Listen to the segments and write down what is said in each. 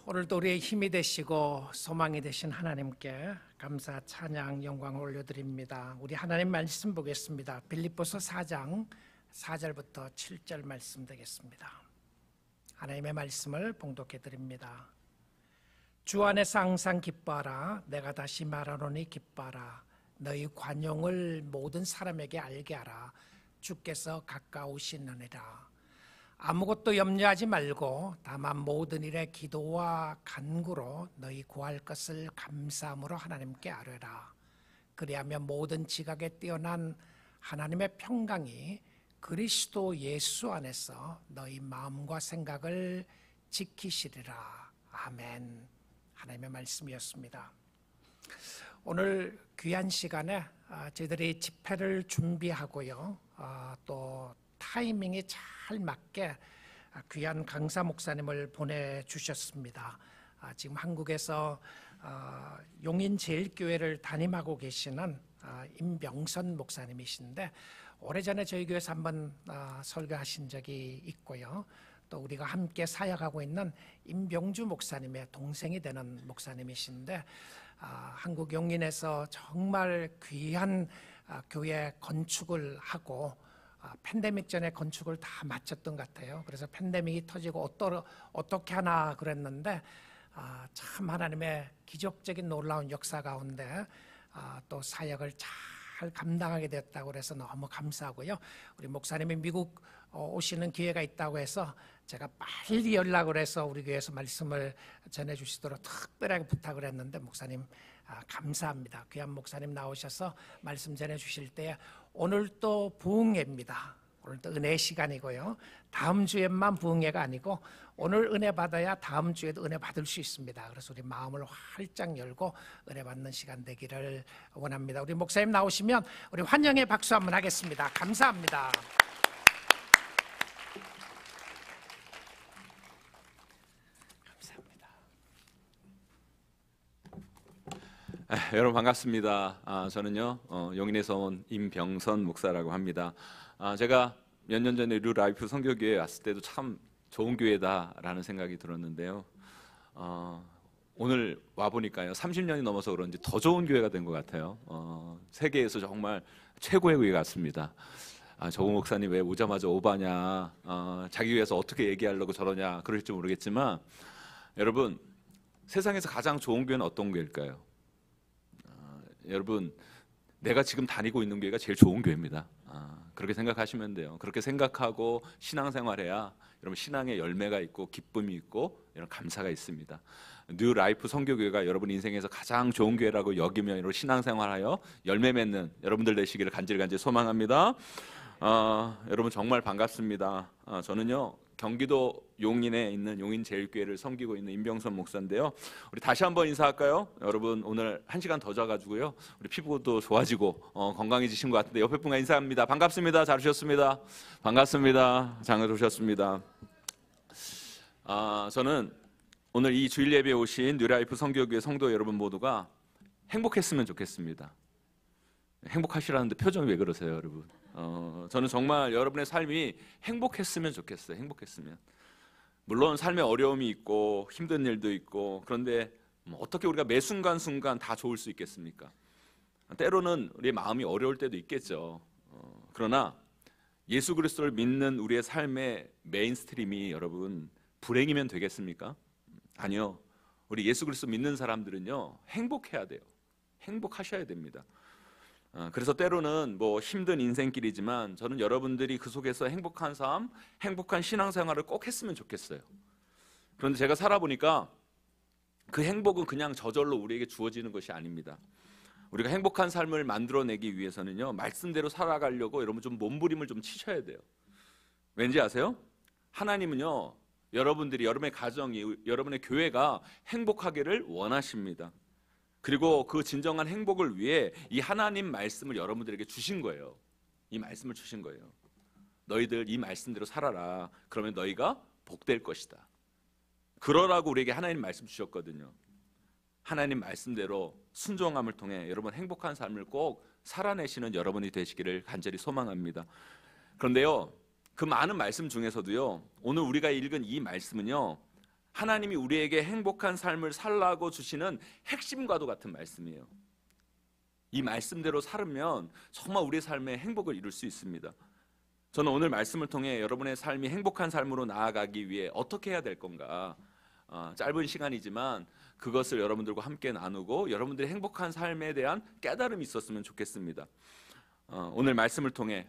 오늘도 우리의 힘이 되시고 소망이 되신 하나님께 감사, 찬양, 영광을 올려드립니다. 우리 하나님 말씀 보겠습니다. 빌립보서 4장 4절부터 7절 말씀 되겠습니다. 하나님의 말씀을 봉독해 드립니다. 주 안에서 항상 기뻐하라. 내가 다시 말하노니 기뻐하라. 너희 관용을 모든 사람에게 알게 하라. 주께서 가까우시느니라. 아무것도 염려하지 말고 다만 모든 일에 기도와 간구로 너희 구할 것을 감사함으로 하나님께 아뢰라. 그리하면 모든 지각에 뛰어난 하나님의 평강이 그리스도 예수 안에서 너희 마음과 생각을 지키시리라. 아멘. 하나님의 말씀이었습니다. 오늘 귀한 시간에 저희들이 집회를 준비하고요, 또 타이밍이 잘 맞게 귀한 강사 목사님을 보내주셨습니다. 지금 한국에서 용인제일교회를 담임하고 계시는 임병선 목사님이신데, 오래전에 저희 교회에서 한번 설교하신 적이 있고요, 또 우리가 함께 사역하고 있는 임병주 목사님의 동생이 되는 목사님이신데, 한국 용인에서 정말 귀한 교회 건축을 하고 팬데믹 전에 건축을 다 마쳤던 것 같아요. 그래서 팬데믹이 터지고 어떻게 하나 그랬는데, 참 하나님의 기적적인 놀라운 역사 가운데 또 사역을 잘 감당하게 됐다고 해서 너무 감사하고요. 우리 목사님이 미국 오시는 기회가 있다고 해서 제가 빨리 연락을 해서 우리 교회에서 말씀을 전해주시도록 특별하게 부탁을 했는데, 목사님 감사합니다. 귀한 목사님 나오셔서 말씀 전해주실 때, 오늘 또 부흥회입니다. 오늘 또 은혜 시간이고요, 다음 주에만 부흥회가 아니고 오늘 은혜 받아야 다음 주에도 은혜 받을 수 있습니다. 그래서 우리 마음을 활짝 열고 은혜 받는 시간 되기를 원합니다. 우리 목사님 나오시면 우리 환영의 박수 한번 하겠습니다. 감사합니다. 여러분 반갑습니다. 저는요 용인에서 온 임병선 목사라고 합니다. 제가 몇 년 전에 류라이프 선교교회에 왔을 때도 참 좋은 교회다라는 생각이 들었는데요, 오늘 와보니까요 30년이 넘어서 그런지 더 좋은 교회가 된 것 같아요. 세계에서 정말 최고의 교회 같습니다. 정 목사님 왜 오자마자 오바냐, 자기 교회에서 어떻게 얘기하려고 저러냐 그럴지 모르겠지만, 여러분 세상에서 가장 좋은 교회는 어떤 교회일까요? 여러분, 내가 지금 다니고 있는 교회가 제일 좋은 교회입니다. 그렇게 생각하시면 돼요. 그렇게 생각하고 신앙생활해야 여러분 신앙의 열매가 있고 기쁨이 있고 이런 감사가 있습니다. 뉴 라이프 선교교회가 여러분 인생에서 가장 좋은 교회라고 여기며 이런 신앙생활하여 열매 맺는 여러분들 되시기를 간절히 소망합니다. 여러분 정말 반갑습니다. 저는요 경기도 용인에 있는 용인제일교회를 섬기고 있는 임병선 목사인데요, 우리 다시 한번 인사할까요? 여러분 오늘 1시간 더 자가지고요 우리 피부도 좋아지고 건강해지신 것 같은데, 옆에 분과 인사합니다. 반갑습니다. 잘 오셨습니다. 반갑습니다. 잘 오셨습니다. 저는 오늘 이 주일 예배에 오신 뉴라이프 선교교회 성도 여러분 모두가 행복했으면 좋겠습니다. 행복하시라는데 표정이 왜 그러세요, 여러분? 저는 정말 여러분의 삶이 행복했으면 좋겠어요. 행복했으면. 물론 삶에 어려움이 있고 힘든 일도 있고, 그런데 어떻게 우리가 매 순간순간 다 좋을 수 있겠습니까? 때로는 우리의 마음이 어려울 때도 있겠죠. 그러나 예수 그리스도를 믿는 우리의 삶의 메인스트림이 여러분 불행이면 되겠습니까? 아니요. 우리 예수 그리스도 믿는 사람들은요 행복해야 돼요. 행복하셔야 됩니다. 그래서 때로는 뭐 힘든 인생길이지만 저는 여러분들이 그 속에서 행복한 삶, 행복한 신앙생활을 꼭 했으면 좋겠어요. 그런데 제가 살아보니까 그 행복은 그냥 저절로 우리에게 주어지는 것이 아닙니다. 우리가 행복한 삶을 만들어내기 위해서는요 말씀대로 살아가려고 여러분 좀 몸부림을 좀 치셔야 돼요. 왠지 아세요? 하나님은요 여러분들이, 여러분의 가정이, 여러분의 교회가 행복하기를 원하십니다. 그리고 그 진정한 행복을 위해 이 하나님 말씀을 여러분들에게 주신 거예요. 이 말씀을 주신 거예요. 너희들 이 말씀대로 살아라. 그러면 너희가 복될 것이다. 그러라고 우리에게 하나님 말씀 주셨거든요. 하나님 말씀대로 순종함을 통해 여러분 행복한 삶을 꼭 살아내시는 여러분이 되시기를 간절히 소망합니다. 그런데요 그 많은 말씀 중에서도요 오늘 우리가 읽은 이 말씀은요 하나님이 우리에게 행복한 삶을 살라고 주시는 핵심과도 같은 말씀이에요. 이 말씀대로 살면 정말 우리의 삶에 행복을 이룰 수 있습니다. 저는 오늘 말씀을 통해 여러분의 삶이 행복한 삶으로 나아가기 위해 어떻게 해야 될 건가, 짧은 시간이지만 그것을 여러분들과 함께 나누고 여러분들의 행복한 삶에 대한 깨달음이 있었으면 좋겠습니다. 오늘 말씀을 통해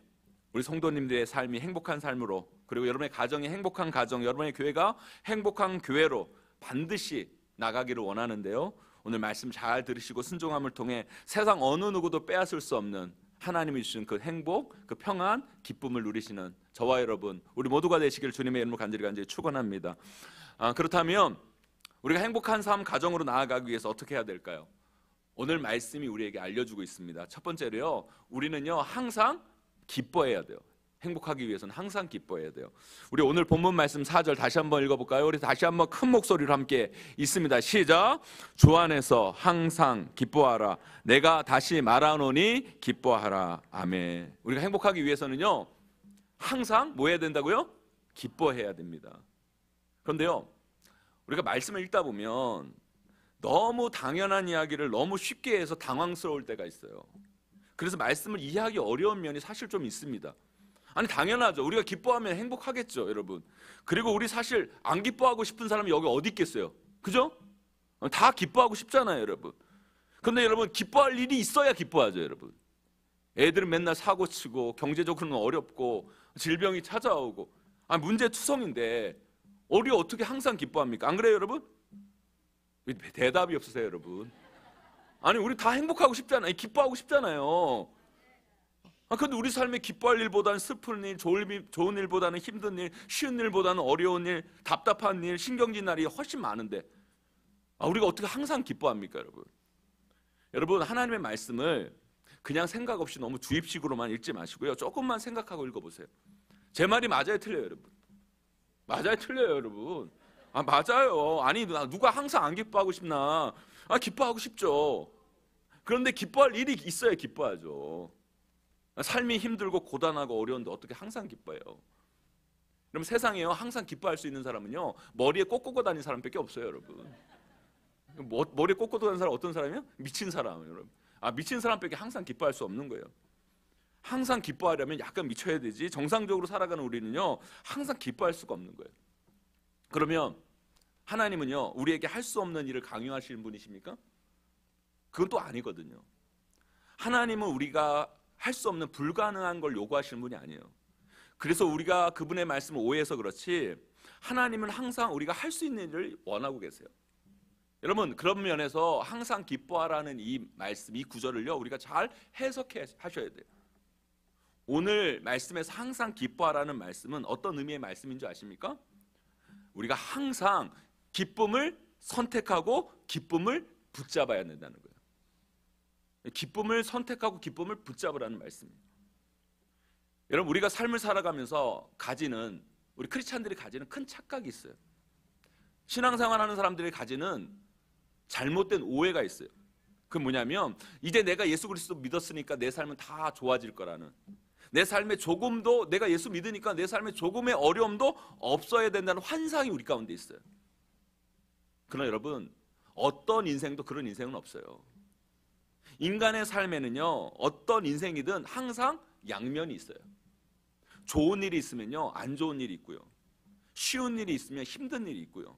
우리 성도님들의 삶이 행복한 삶으로, 그리고 여러분의 가정이 행복한 가정, 여러분의 교회가 행복한 교회로 반드시 나가기를 원하는데요, 오늘 말씀 잘 들으시고 순종함을 통해 세상 어느 누구도 빼앗을 수 없는 하나님이 주신 그 행복, 그 평안, 기쁨을 누리시는 저와 여러분, 우리 모두가 되시길 주님의 이름으로 간절히 축원합니다. 그렇다면 우리가 행복한 삶 가정으로 나아가기 위해서 어떻게 해야 될까요? 오늘 말씀이 우리에게 알려주고 있습니다. 첫 번째로요, 우리는요 항상 기뻐해야 돼요. 행복하기 위해서는 항상 기뻐해야 돼요. 우리 오늘 본문 말씀 4절 다시 한번 읽어볼까요? 우리 다시 한번 큰 목소리로 함께 있습니다. 시작. 주 안에서 항상 기뻐하라. 내가 다시 말하노니 기뻐하라. 아멘. 우리가 행복하기 위해서는요 항상 뭐 해야 된다고요? 기뻐해야 됩니다. 그런데요, 우리가 말씀을 읽다 보면 너무 당연한 이야기를 너무 쉽게 해서 당황스러울 때가 있어요. 그래서 말씀을 이해하기 어려운 면이 사실 좀 있습니다. 아니 당연하죠. 우리가 기뻐하면 행복하겠죠, 여러분. 그리고 우리 사실 안 기뻐하고 싶은 사람이 여기 어디 있겠어요? 그죠? 다 기뻐하고 싶잖아요, 여러분. 그런데 여러분, 기뻐할 일이 있어야 기뻐하죠, 여러분. 애들은 맨날 사고치고 경제적으로는 어렵고 질병이 찾아오고 문제투성인데 우리 어떻게 항상 기뻐합니까? 안 그래요, 여러분? 대답이 없으세요, 여러분. 아니 우리 다 행복하고 싶잖아요. 기뻐하고 싶잖아요. 근데 우리 삶에 기뻐할 일보다는 슬픈 일, 좋은 일보다는 힘든 일, 쉬운 일보다는 어려운 일, 답답한 일, 신경질 날이 훨씬 많은데 우리가 어떻게 항상 기뻐합니까, 여러분? 여러분, 하나님의 말씀을 그냥 생각 없이 너무 주입식으로만 읽지 마시고요, 조금만 생각하고 읽어보세요. 제 말이 맞아요, 틀려요, 여러분? 맞아요, 틀려요, 여러분? 맞아요. 아니 누가 항상 안 기뻐하고 싶나? 기뻐하고 싶죠. 그런데 기뻐할 일이 있어야 기뻐하죠. 삶이 힘들고 고단하고 어려운데 어떻게 항상 기뻐해요? 그럼 세상에요 항상 기뻐할 수 있는 사람은요 머리에 꽂고 다니는 사람밖에 없어요, 여러분. 머리에 꽂고 다니는 사람 어떤 사람이요? 미친 사람, 여러분. 미친 사람밖에 항상 기뻐할 수 없는 거예요. 항상 기뻐하려면 약간 미쳐야 되지, 정상적으로 살아가는 우리는요 항상 기뻐할 수가 없는 거예요. 그러면 하나님은요 우리에게 할 수 없는 일을 강요하시는 분이십니까? 그건 또 아니거든요. 하나님은 우리가 할 수 없는 불가능한 걸 요구하시는 분이 아니에요. 그래서 우리가 그분의 말씀을 오해해서 그렇지, 하나님은 항상 우리가 할 수 있는 일을 원하고 계세요. 여러분, 그런 면에서 항상 기뻐하라는 이 말씀, 이 구절을요 우리가 잘 해석해 하셔야 돼요. 오늘 말씀에서 항상 기뻐하라는 말씀은 어떤 의미의 말씀인 줄 아십니까? 우리가 항상 기쁨을 선택하고 기쁨을 붙잡아야 된다는 거예요. 기쁨을 선택하고 기쁨을 붙잡으라는 말씀입니다. 여러분, 우리가 삶을 살아가면서 가지는, 우리 크리스찬들이 가지는 큰 착각이 있어요. 신앙생활하는 사람들이 가지는 잘못된 오해가 있어요. 그게 뭐냐면, 이제 내가 예수 그리스도 믿었으니까 내 삶은 다 좋아질 거라는, 내 삶에 조금도, 내가 예수 믿으니까 내 삶에 조금의 어려움도 없어야 된다는 환상이 우리 가운데 있어요. 그러나 여러분, 어떤 인생도 그런 인생은 없어요. 인간의 삶에는요 어떤 인생이든 항상 양면이 있어요. 좋은 일이 있으면요 안 좋은 일이 있고요, 쉬운 일이 있으면 힘든 일이 있고요,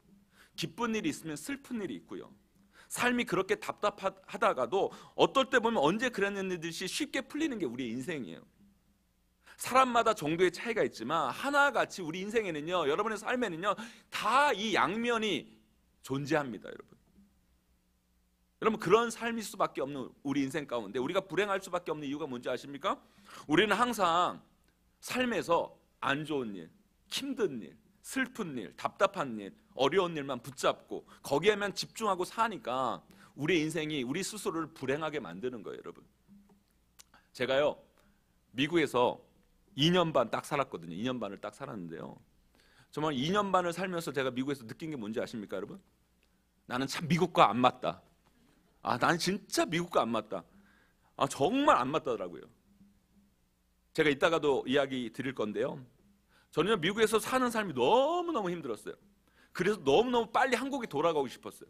기쁜 일이 있으면 슬픈 일이 있고요. 삶이 그렇게 답답하다가도 어떨 때 보면 언제 그랬는 듯이 쉽게 풀리는 게 우리의 인생이에요. 사람마다 정도의 차이가 있지만 하나같이 우리 인생에는요, 여러분의 삶에는요 다 이 양면이 존재합니다, 여러분. 여러분, 그런 삶일 수밖에 없는 우리 인생 가운데 우리가 불행할 수밖에 없는 이유가 뭔지 아십니까? 우리는 항상 삶에서 안 좋은 일, 힘든 일, 슬픈 일, 답답한 일, 어려운 일만 붙잡고 거기에만 집중하고 사니까 우리 인생이 우리 스스로를 불행하게 만드는 거예요, 여러분. 제가요 미국에서 2년 반 딱 살았거든요. 2년 반을 딱 살았는데요, 정말 2년 반을 살면서 제가 미국에서 느낀 게 뭔지 아십니까, 여러분? 나는 참 미국과 안 맞다. 나는 진짜 미국과 안 맞다. 정말 안 맞다더라고요. 제가 이따가도 이야기 드릴 건데요, 저는 미국에서 사는 삶이 너무너무 힘들었어요. 그래서 너무너무 빨리 한국에 돌아가고 싶었어요.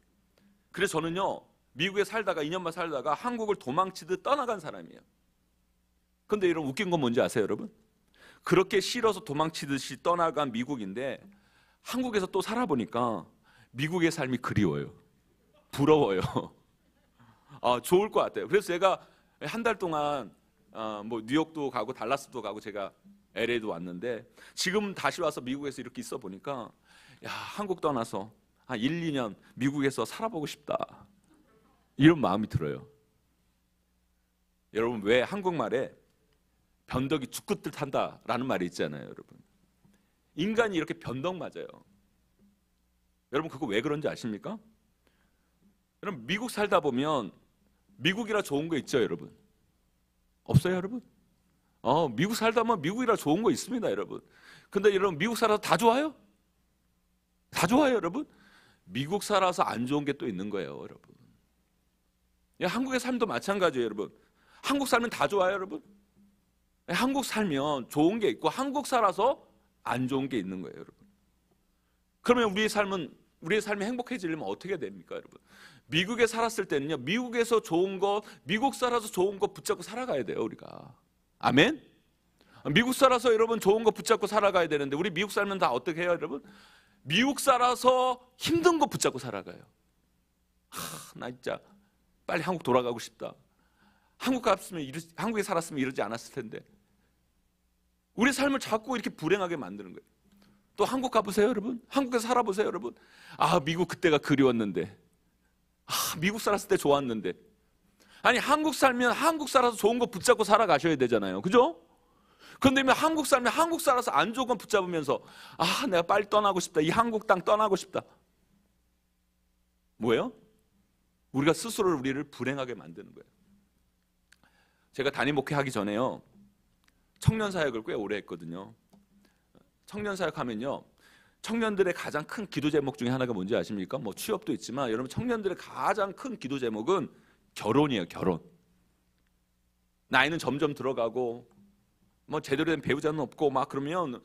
그래서 저는요, 미국에 살다가 2년만 살다가 한국을 도망치듯 떠나간 사람이에요. 근데 이런 웃긴 건 뭔지 아세요, 여러분? 그렇게 싫어서 도망치듯이 떠나간 미국인데 한국에서 또 살아보니까 미국의 삶이 그리워요. 부러워요. 좋을 것 같아요. 그래서 제가 한 달 동안 뭐 뉴욕도 가고 달라스도 가고 제가 LA도 왔는데 지금 다시 와서 미국에서 이렇게 있어 보니까 야, 한국 떠나서 한 1, 2년 미국에서 살아보고 싶다. 이런 마음이 들어요. 여러분, 왜 한국말에 변덕이 죽을 듯 한다라는 말이 있잖아요, 여러분. 인간이 이렇게 변덕 맞아요. 여러분, 그거 왜 그런지 아십니까? 여러분, 미국 살다 보면 미국이라 좋은 거 있죠, 여러분? 없어요, 여러분? 미국 살다 보면 미국이라 좋은 거 있습니다, 여러분. 근데 여러분, 미국 살아서 다 좋아요? 다 좋아요, 여러분? 미국 살아서 안 좋은 게 또 있는 거예요, 여러분. 한국의 삶도 마찬가지예요, 여러분. 한국 살면 다 좋아요, 여러분? 한국 살면 좋은 게 있고 한국 살아서 안 좋은 게 있는 거예요, 여러분. 그러면 우리의 삶이 행복해지려면 어떻게 됩니까, 여러분? 미국에 살았을 때는요, 미국에서 좋은 거, 미국 살아서 좋은 거 붙잡고 살아가야 돼요, 우리가. 아멘? 미국 살아서 여러분 좋은 거 붙잡고 살아가야 되는데 우리 미국 살면 다 어떻게 해요, 여러분? 미국 살아서 힘든 거 붙잡고 살아가요. 나 진짜 빨리 한국 돌아가고 싶다. 한국에 살았으면 이러지 않았을 텐데. 우리 삶을 자꾸 이렇게 불행하게 만드는 거예요. 또 한국 가보세요, 여러분. 한국에서 살아보세요, 여러분. 미국 그때가 그리웠는데. 미국 살았을 때 좋았는데. 아니, 한국 살면 한국 살아서 좋은 거 붙잡고 살아가셔야 되잖아요. 그죠? 그런데 한국 살면 한국 살아서 안 좋은 거 붙잡으면서 내가 빨리 떠나고 싶다. 이 한국 땅 떠나고 싶다. 뭐예요? 우리가 스스로를 우리를 불행하게 만드는 거예요. 제가 담임 목회하기 전에요, 청년 사역을 꽤 오래 했거든요. 청년 사역하면요, 청년들의 가장 큰 기도 제목 중에 하나가 뭔지 아십니까? 뭐 취업도 있지만 여러분, 청년들의 가장 큰 기도 제목은 결혼이에요. 결혼. 나이는 점점 들어가고 뭐 제대로 된 배우자는 없고 막 그러면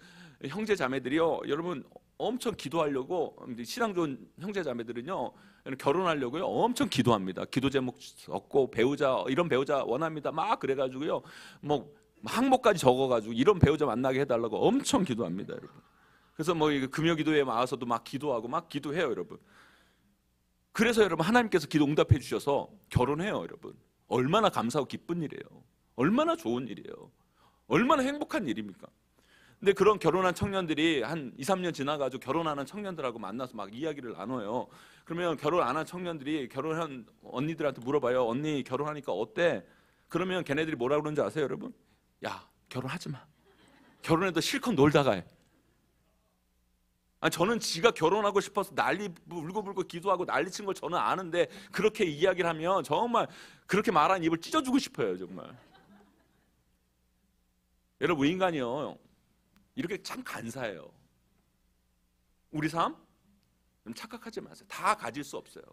형제 자매들이요, 여러분 엄청 기도하려고, 신앙 좋은 형제 자매들은요 결혼하려고요 엄청 기도합니다. 기도 제목 적고 배우자, 이런 배우자 원합니다. 막 그래가지고요, 뭐 항목까지 적어가지고 이런 배우자 만나게 해달라고 엄청 기도합니다, 여러분. 그래서 뭐 금요 기도회에 와서도 막 기도하고 막 기도해요, 여러분. 그래서 여러분, 하나님께서 기도 응답해 주셔서 결혼해요, 여러분. 얼마나 감사하고 기쁜 일이에요. 얼마나 좋은 일이에요. 얼마나 행복한 일입니까? 근데 그런 결혼한 청년들이 한 2, 3년 지나가지고 결혼하는 청년들하고 만나서 막 이야기를 나눠요. 그러면 결혼 안 한 청년들이 결혼한 언니들한테 물어봐요. 언니 결혼하니까 어때? 그러면 걔네들이 뭐라 그러는지 아세요, 여러분? 야, 결혼하지 마. 결혼해도 실컷 놀다가 해. 저는 지가 결혼하고 싶어서 울고불고 기도하고 난리친 걸 저는 아는데 그렇게 이야기를 하면 정말 그렇게 말한 입을 찢어주고 싶어요, 정말. 여러분, 인간이요 이렇게 참 간사해요. 우리 삶 착각하지 마세요. 다 가질 수 없어요.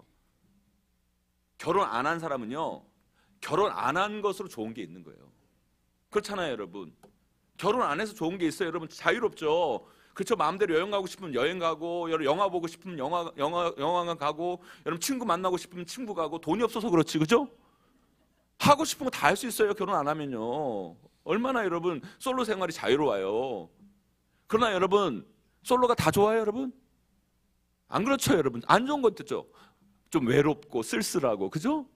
결혼 안 한 사람은요, 결혼 안 한 것으로 좋은 게 있는 거예요. 그렇잖아요, 여러분. 결혼 안 해서 좋은 게 있어요, 여러분. 자유롭죠. 그렇죠. 마음대로 여행 가고 싶으면 여행 가고, 여러분 영화 보고 싶으면 영화관 가고, 여러분 친구 만나고 싶으면 친구 가고. 돈이 없어서 그렇지, 그죠? 하고 싶은 거 다 할 수 있어요, 결혼 안 하면요. 얼마나 여러분 솔로 생활이 자유로워요. 그러나 여러분, 솔로가 다 좋아요, 여러분? 안 그렇죠, 여러분? 안 좋은 것 있죠. 좀 외롭고 쓸쓸하고, 그죠?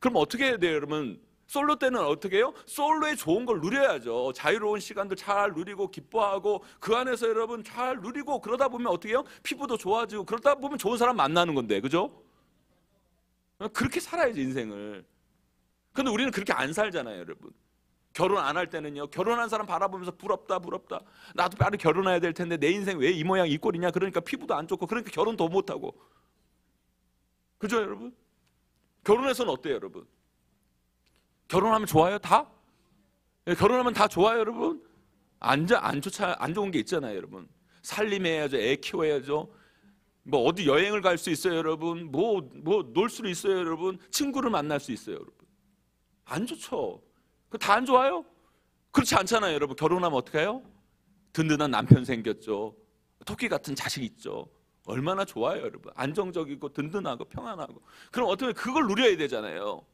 그럼 어떻게 해야 돼요, 여러분? 솔로 때는 어떻게 해요? 솔로의 좋은 걸 누려야죠. 자유로운 시간도 잘 누리고 기뻐하고 그 안에서 여러분 잘 누리고, 그러다 보면 어떻게 해요? 피부도 좋아지고, 그러다 보면 좋은 사람 만나는 건데, 그죠? 그렇게 살아야지, 인생을. 근데 우리는 그렇게 안 살잖아요, 여러분. 결혼 안 할 때는요, 결혼한 사람 바라보면서 부럽다. 나도 빨리 결혼해야 될 텐데 내 인생 왜 이 모양 이 꼴이냐. 그러니까 피부도 안 좋고, 그러니까 결혼 더 못하고. 그죠, 여러분? 결혼해서는 어때요, 여러분? 결혼하면 좋아요, 다? 결혼하면 다 좋아요, 여러분? 안 좋은 게 있잖아요, 여러분. 살림해야죠, 애 키워야죠. 뭐 어디 여행을 갈 수 있어요, 여러분. 뭐 놀 수 있어요, 여러분. 친구를 만날 수 있어요, 여러분. 안 좋죠. 다 안 좋아요? 그렇지 않잖아요, 여러분. 결혼하면 어떻게 해요? 든든한 남편 생겼죠. 토끼 같은 자식 있죠. 얼마나 좋아요, 여러분. 안정적이고 든든하고 평안하고. 그럼 어떻게 그걸 누려야 되잖아요.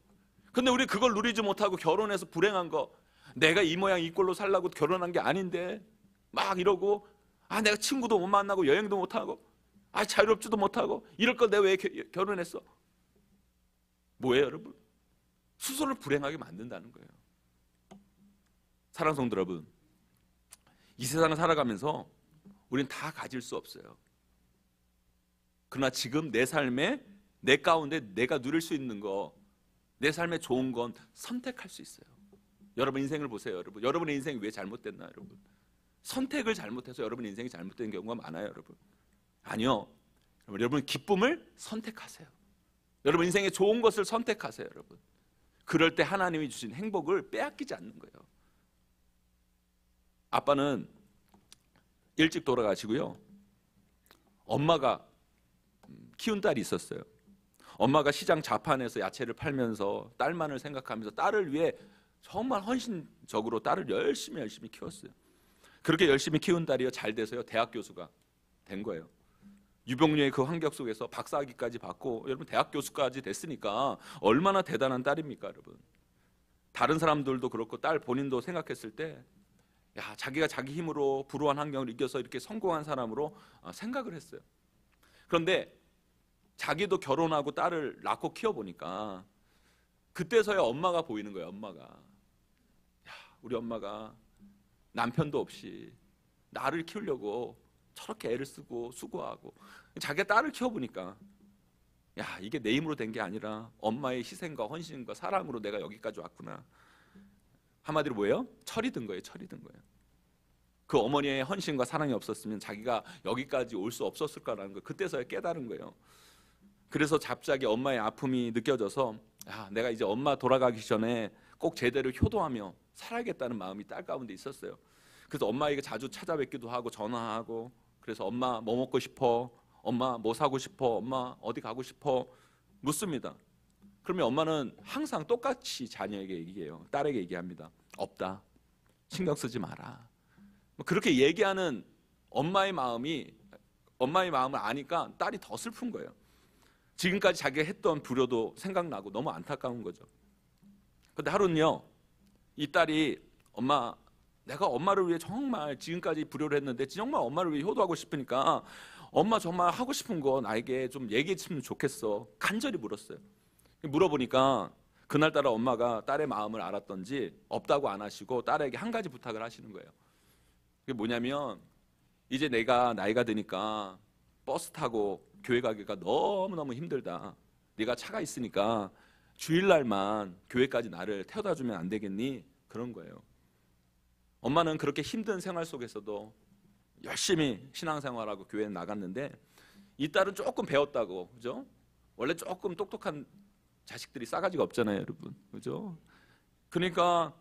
근데 우리 그걸 누리지 못하고 결혼해서 불행한 거, 내가 이 모양 이 꼴로 살라고 결혼한 게 아닌데 막 이러고, 내가 친구도 못 만나고 여행도 못 하고, 자유롭지도 못하고, 이럴 걸 내가 왜 결혼했어? 뭐예요, 여러분? 스스로를 불행하게 만든다는 거예요. 사랑하는 성도 여러분, 이 세상을 살아가면서 우리는 다 가질 수 없어요. 그러나 지금 내 삶에, 내 가운데 내가 누릴 수 있는 거, 내 삶에 좋은 건 선택할 수 있어요. 여러분 인생을 보세요. 여러분, 여러분의 인생이 왜 잘못됐나? 여러분, 선택을 잘못해서 여러분의 인생이 잘못된 경우가 많아요. 여러분, 아니요. 여러분 기쁨을 선택하세요. 여러분 인생에 좋은 것을 선택하세요. 여러분, 그럴 때 하나님이 주신 행복을 빼앗기지 않는 거예요. 아빠는 일찍 돌아가시고요, 엄마가 키운 딸이 있었어요. 엄마가 시장 자판에서 야채를 팔면서 딸만을 생각하면서 딸을 위해 정말 헌신적으로 딸을 열심히 키웠어요. 그렇게 열심히 키운 딸이요, 잘 돼서요, 대학 교수가 된 거예요. 유병류의 그 환경 속에서 박사학위까지 받고, 여러분 대학 교수까지 됐으니까 얼마나 대단한 딸입니까, 여러분. 다른 사람들도 그렇고 딸 본인도 생각했을 때, 자기가 자기 힘으로 불우한 환경을 이겨서 이렇게 성공한 사람으로 생각을 했어요. 그런데 자기도 결혼하고 딸을 낳고 키워보니까 그때서야 엄마가 보이는 거예요. 엄마가, 우리 엄마가 남편도 없이 나를 키우려고 저렇게 애를 쓰고 수고하고, 자기가 딸을 키워보니까 이게 내 힘으로 된 게 아니라 엄마의 희생과 헌신과 사랑으로 내가 여기까지 왔구나. 한마디로 뭐예요? 철이 든 거예요. 철이 든 거예요. 그 어머니의 헌신과 사랑이 없었으면 자기가 여기까지 올 수 없었을 거라는 걸 그때서야 깨달은 거예요. 그래서 갑자기 엄마의 아픔이 느껴져서, 내가 이제 엄마 돌아가기 전에 꼭 제대로 효도하며 살아야겠다는 마음이 딸 가운데 있었어요. 그래서 엄마에게 자주 찾아뵙기도 하고 전화하고, 그래서 엄마 뭐 먹고 싶어? 엄마 뭐 사고 싶어? 엄마 어디 가고 싶어? 묻습니다. 그러면 엄마는 항상 똑같이 자녀에게 얘기해요. 딸에게 얘기합니다. 없다. 신경 쓰지 마라. 그렇게 얘기하는 엄마의 마음을 아니까 딸이 더 슬픈 거예요. 지금까지 자기가 했던 불효도 생각나고 너무 안타까운 거죠. 그런데 하루는요, 이 딸이, 엄마, 내가 엄마를 위해 정말 지금까지 불효를 했는데 정말 엄마를 위해 효도하고 싶으니까 엄마 정말 하고 싶은 거 나에게 좀 얘기해 주면 좋겠어. 간절히 물었어요. 물어보니까 그날따라 엄마가 딸의 마음을 알았던지 없다고 안 하시고 딸에게 한 가지 부탁을 하시는 거예요. 그게 뭐냐면, 이제 내가 나이가 드니까 버스 타고 교회 가기가 너무너무 힘들다. 네가 차가 있으니까 주일날만 교회까지 나를 태워다 주면 안 되겠니? 그런 거예요. 엄마는 그렇게 힘든 생활 속에서도 열심히 신앙생활하고 교회에 나갔는데, 이 딸은 조금 배웠다고, 그죠? 원래 조금 똑똑한 자식들이 싸가지가 없잖아요, 여러분, 그죠? 그러니까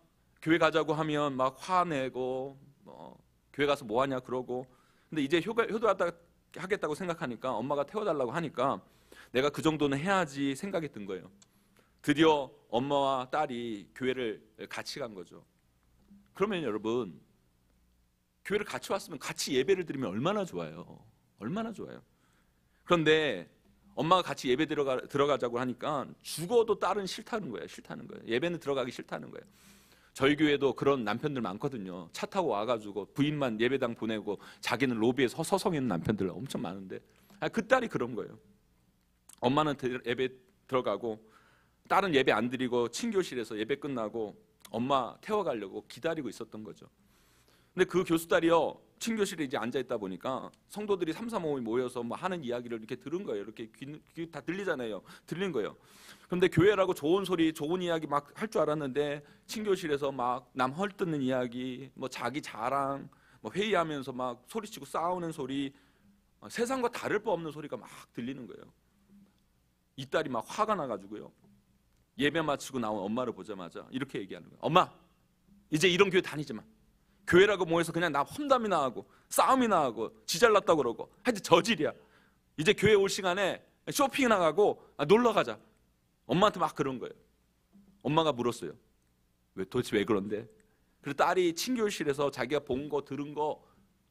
교회 가자고 하면 막 화내고, 교회 가서 뭐 하냐 그러고. 근데 이제 효도하겠다고 생각하니까, 엄마가 태워달라고 하니까 내가 그 정도는 해야지 생각이 든 거예요. 드디어 엄마와 딸이 교회를 같이 간 거죠. 그러면 여러분, 교회를 같이 왔으면 같이 예배를 드리면 얼마나 좋아요. 얼마나 좋아요. 그런데 엄마가 같이 예배 들어가자고 하니까 죽어도 딸은 싫다는 거예요. 싫다는 거예요. 예배는 들어가기 싫다는 거예요. 저희 교회도 그런 남편들 많거든요. 차 타고 와가지고 부인만 예배당 보내고 자기는 로비에 서성 있는 남편들 엄청 많은데, 그 딸이 그런 거예요. 엄마는 예배 들어가고 딸은 예배 안 드리고 친교실에서 예배 끝나고 엄마 태워가려고 기다리고 있었던 거죠. 근데 그 교수 딸이요, 친교실에 이제 앉아 있다 보니까 성도들이 3, 4, 5이 모여서 뭐 하는 이야기를 이렇게 들은 거예요. 이렇게 귀 다 들리잖아요. 들린 거예요. 그런데 교회라고 좋은 소리, 좋은 이야기 막 할 줄 알았는데, 친교실에서 막 남 헐뜯는 이야기, 뭐 자기 자랑, 뭐 회의하면서 막 소리치고 싸우는 소리, 세상과 다를 바 없는 소리가 막 들리는 거예요. 이 딸이 막 화가 나가지고요, 예배 마치고 나온 엄마를 보자마자 이렇게 얘기하는 거예요. 엄마, 이제 이런 교회 다니지 마. 교회라고 모여서 그냥 나 험담이나 하고 싸움이나 하고 지잘났다고 그러고 하여튼 저질이야. 이제 교회 올 시간에 쇼핑이나 가고 놀러 가자. 엄마한테 막 그런 거예요. 엄마가 물었어요. 도대체 왜 그런데? 그래서 딸이 친교실에서 자기가 본 거 들은 거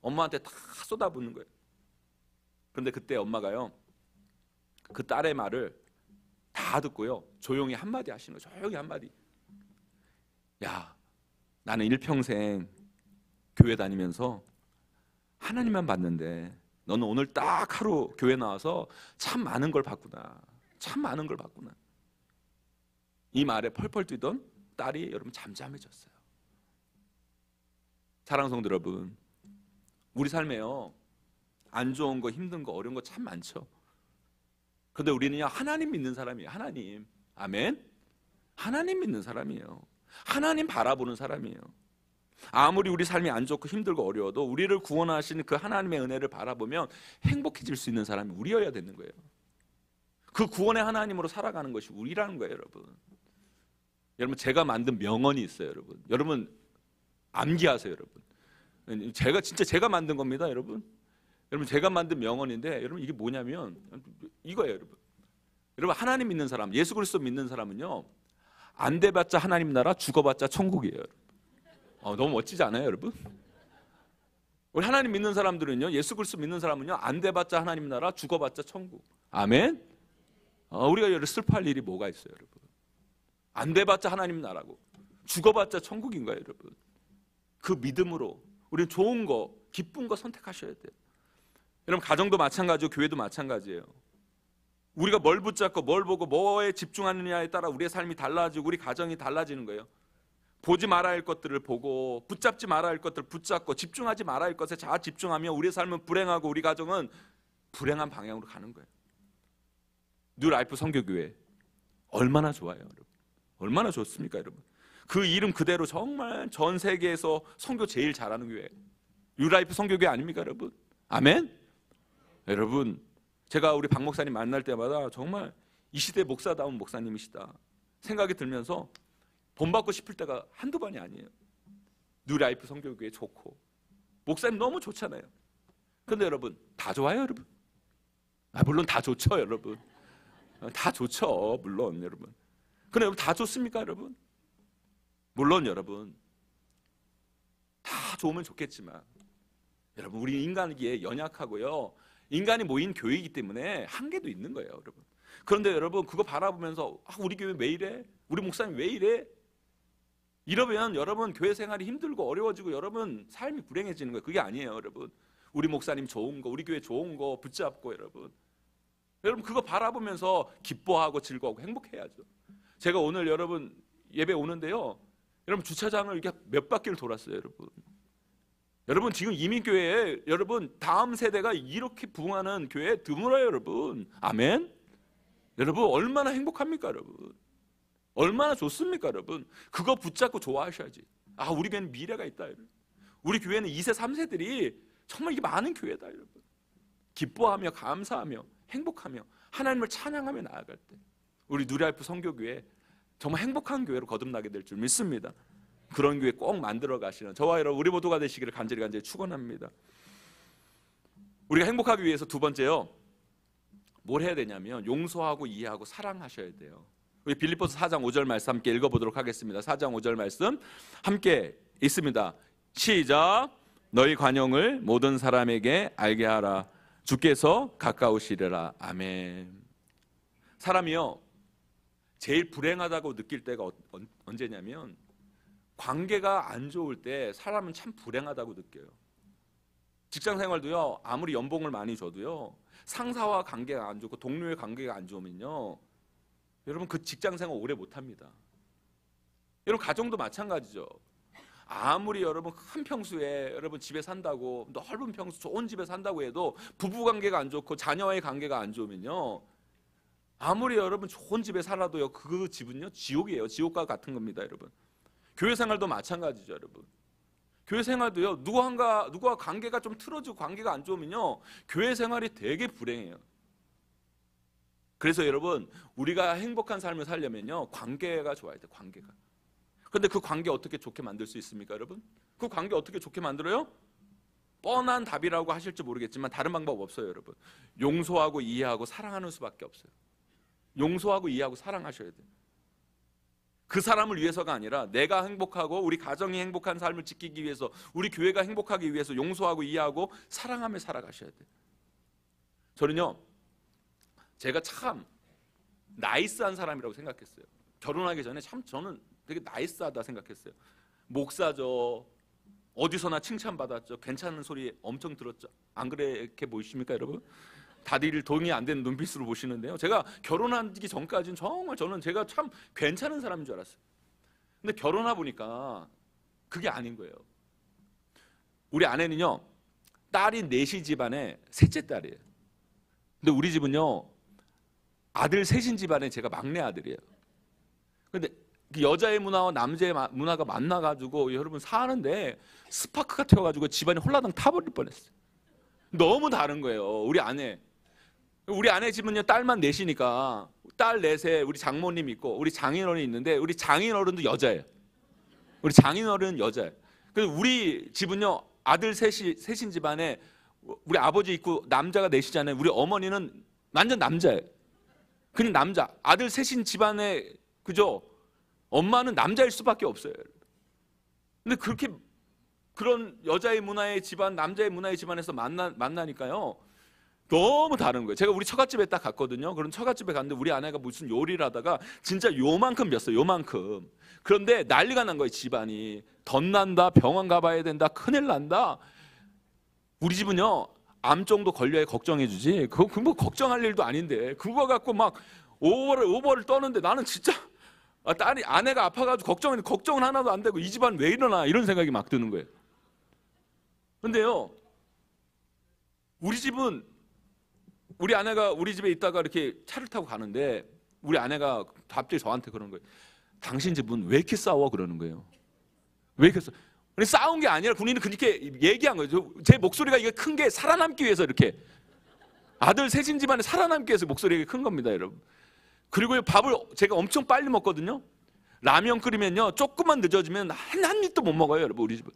엄마한테 다 쏟아붓는 거예요. 그런데 그때 엄마가요, 그 딸의 말을 다 듣고요, 조용히 한마디 하시는 거예요. 조용히 한마디. 야, 나는 일평생 교회 다니면서 하나님만 봤는데 너는 오늘 딱 하루 교회 나와서 참 많은 걸 봤구나. 참 많은 걸 봤구나. 이 말에 펄펄 뛰던 딸이 여러분 잠잠해졌어요. 사랑하는 성도 여러분, 우리 삶에요, 안 좋은 거, 힘든 거, 어려운 거 참 많죠. 그런데 우리는요, 하나님 믿는 사람이에요. 하나님. 아멘. 하나님 믿는 사람이에요. 하나님 바라보는 사람이에요. 아무리 우리 삶이 안 좋고 힘들고 어려워도 우리를 구원하신 그 하나님의 은혜를 바라보면 행복해질 수 있는 사람이 우리여야 되는 거예요. 그 구원의 하나님으로 살아가는 것이 우리라는 거예요, 여러분. 여러분, 제가 만든 명언이 있어요, 여러분. 여러분 암기하세요, 여러분. 제가 만든 겁니다, 여러분. 여러분, 제가 만든 명언인데, 여러분 이게 뭐냐면 이거예요, 여러분. 여러분, 하나님 믿는 사람, 예수 그리스도 믿는 사람은요, 안 돼봤자 하나님 나라, 죽어봤자 천국이에요. 너무 멋지지 않아요, 여러분? 우리 하나님 믿는 사람들은요, 예수 그리스도 믿는 사람은요, 안 돼봤자 하나님 나라, 죽어봤자 천국. 아멘. 우리가 여기 슬퍼할 일이 뭐가 있어요, 여러분? 안 돼봤자 하나님 나라고, 죽어봤자 천국인 거예요, 여러분. 그 믿음으로 우리는 좋은 거, 기쁜 거 선택하셔야 돼요. 여러분, 가정도 마찬가지고 교회도 마찬가지예요. 우리가 뭘 붙잡고 뭘 보고 뭐에 집중하느냐에 따라 우리의 삶이 달라지고 우리 가정이 달라지는 거예요. 보지 말아야 할 것들을 보고 붙잡지 말아야 할 것들을 붙잡고 집중하지 말아야 할 것에 자 집중하면 우리의 삶은 불행하고 우리 가정은 불행한 방향으로 가는 거예요. 뉴라이프 선교교회 얼마나 좋아요, 여러분. 얼마나 좋습니까, 여러분. 그 이름 그대로 정말 전 세계에서 선교 제일 잘하는 교회, 뉴라이프 선교교회 아닙니까, 여러분? 아멘. 여러분, 제가 우리 박 목사님 만날 때마다 정말 이 시대 목사다운 목사님이시다 생각이 들면서 본받고 싶을 때가 한두 번이 아니에요. 뉴라이프 선교교회 좋고 목사님 너무 좋잖아요. 그런데 여러분, 다 좋아요, 여러분? 물론 다 좋죠, 여러분. 다 좋죠, 물론, 여러분. 그런데 여러분, 다 좋습니까, 여러분? 물론 여러분, 다 좋으면 좋겠지만 여러분, 우리 인간이기에 연약하고요, 인간이 모인 교회이기 때문에 한계도 있는 거예요, 여러분. 그런데 여러분, 그거 바라보면서 우리 교회 왜 이래? 우리 목사님 왜 이래? 이러면 여러분 교회 생활이 힘들고 어려워지고 여러분 삶이 불행해지는 거예요. 그게 아니에요, 여러분. 우리 목사님 좋은 거, 우리 교회 좋은 거 붙잡고 여러분 그거 바라보면서 기뻐하고 즐거워하고 행복해야죠. 제가 오늘 여러분 예배 오는데요, 여러분 주차장을 이렇게 몇 바퀴를 돌았어요, 여러분. 여러분, 지금 이민교회에 여러분 다음 세대가 이렇게 부흥하는 교회 드물어요, 여러분. 아멘. 여러분, 얼마나 행복합니까, 여러분? 얼마나 좋습니까, 여러분? 그거 붙잡고 좋아하셔야지. 우리 교회는 미래가 있다, 여러분. 우리 교회는 2세 3세들이 정말 이게 많은 교회다, 여러분. 기뻐하며 감사하며 행복하며 하나님을 찬양하며 나아갈 때 우리 뉴라이프 선교교회 정말 행복한 교회로 거듭나게 될 줄 믿습니다. 그런 교회 꼭 만들어 가시는 저와 여러분, 우리 모두가 되시기를 간절히 축원합니다. 우리가 행복하기 위해서 두 번째요, 뭘 해야 되냐면 용서하고 이해하고 사랑하셔야 돼요. 우리 빌립보서 4장 5절 말씀 함께 읽어보도록 하겠습니다. 4장 5절 말씀 함께 있습니다. 시작. 너희 관용을 모든 사람에게 알게 하라. 주께서 가까우시리라. 아멘. 사람이요, 제일 불행하다고 느낄 때가 언제냐면 관계가 안 좋을 때 사람은 참 불행하다고 느껴요. 직장 생활도요, 아무리 연봉을 많이 줘도요, 상사와 관계가 안 좋고 동료의 관계가 안 좋으면요, 여러분 그 직장 생활 오래 못합니다. 여러분 가정도 마찬가지죠. 아무리 여러분 큰 평수에 여러분 집에 산다고, 넓은 평수 좋은 집에 산다고 해도 부부 관계가 안 좋고 자녀와의 관계가 안 좋으면요, 아무리 여러분 좋은 집에 살아도요, 그 집은요 지옥이에요. 지옥과 같은 겁니다, 여러분. 교회 생활도 마찬가지죠, 여러분. 교회 생활도요, 누구와 관계가 좀 틀어지고 관계가 안 좋으면요, 교회 생활이 되게 불행해요. 그래서 여러분, 우리가 행복한 삶을 살려면요, 관계가 좋아야 돼요, 관계가. 그런데 그 관계 어떻게 좋게 만들 수 있습니까, 여러분? 그 관계 어떻게 좋게 만들어요? 뻔한 답이라고 하실지 모르겠지만 다른 방법 없어요, 여러분. 용서하고 이해하고 사랑하는 수밖에 없어요. 용서하고 이해하고 사랑하셔야 돼요. 그 사람을 위해서가 아니라 내가 행복하고 우리 가정이 행복한 삶을 지키기 위해서, 우리 교회가 행복하기 위해서 용서하고 이해하고 사랑하며 살아가셔야 돼요. 저는요, 제가 참 나이스한 사람이라고 생각했어요. 결혼하기 전에 참 저는 되게 나이스하다 생각했어요. 목사죠. 어디서나 칭찬받았죠. 괜찮은 소리 엄청 들었죠. 안 그렇게 보이십니까, 여러분? 다들 동의 안 되는 눈빛으로 보시는데요. 제가 결혼하기 전까지는 정말 저는 제가 참 괜찮은 사람인 줄 알았어요. 근데 결혼하고 보니까 그게 아닌 거예요. 우리 아내는요, 딸이 넷이 집안에 셋째 딸이에요. 근데 우리 집은요, 아들 셋인 집안에 제가 막내 아들이에요. 근데 여자의 문화와 남자의 문화가 만나가지고 여러분 사는데 스파크가 튀어가지고 집안이 홀라당 타버릴 뻔했어요. 너무 다른 거예요. 우리 아내 집은요, 딸만 넷이니까 딸 넷에 우리 장모님 있고 우리 장인어른이 있는데 우리 장인어른도 여자예요. 우리 장인어른은 여자예요. 그래서 우리 집은요, 아들 셋인 집안에 우리 아버지 있고 남자가 넷이잖아요. 우리 어머니는 완전 남자예요. 그냥 남자. 아들 셋인 집안에, 그죠? 엄마는 남자일 수밖에 없어요. 근데 그렇게 그런 여자의 문화의 집안, 남자의 문화의 집안에서 만나니까요, 너무 다른 거예요. 제가 우리 처갓집에 딱 갔거든요. 그런 처갓집에 갔는데 우리 아내가 무슨 요리를 하다가 진짜 요만큼 였어요. 요만큼. 그런데 난리가 난 거예요. 집안이. 덧난다, 병원 가봐야 된다, 큰일 난다. 우리 집은요, 암 정도 걸려야 걱정해 주지, 그거 뭐 걱정할 일도 아닌데 그거 갖고 막 오버를 떠는데 나는 진짜 딸이, 아내가 아파가지고 걱정은 하나도 안 되고 이 집안 왜 이러나 이런 생각이 막 드는 거예요. 근데요, 우리 집은, 우리 아내가 우리 집에 있다가 이렇게 차를 타고 가는데 우리 아내가 갑자기 저한테 그러는 거예요. 당신 집은 왜 이렇게 싸워? 그러는 거예요. 왜 이렇게 싸워? 싸운 게 아니라 군인은 그렇게 얘기한 거예요. 제 목소리가 이게 큰 게 살아남기 위해서, 이렇게 아들 셋인 집안에 살아남기 위해서 목소리가 큰 겁니다, 여러분. 그리고 밥을 제가 엄청 빨리 먹거든요. 라면 끓이면요, 조금만 늦어지면 한 입도 못 먹어요, 여러분, 우리 집은.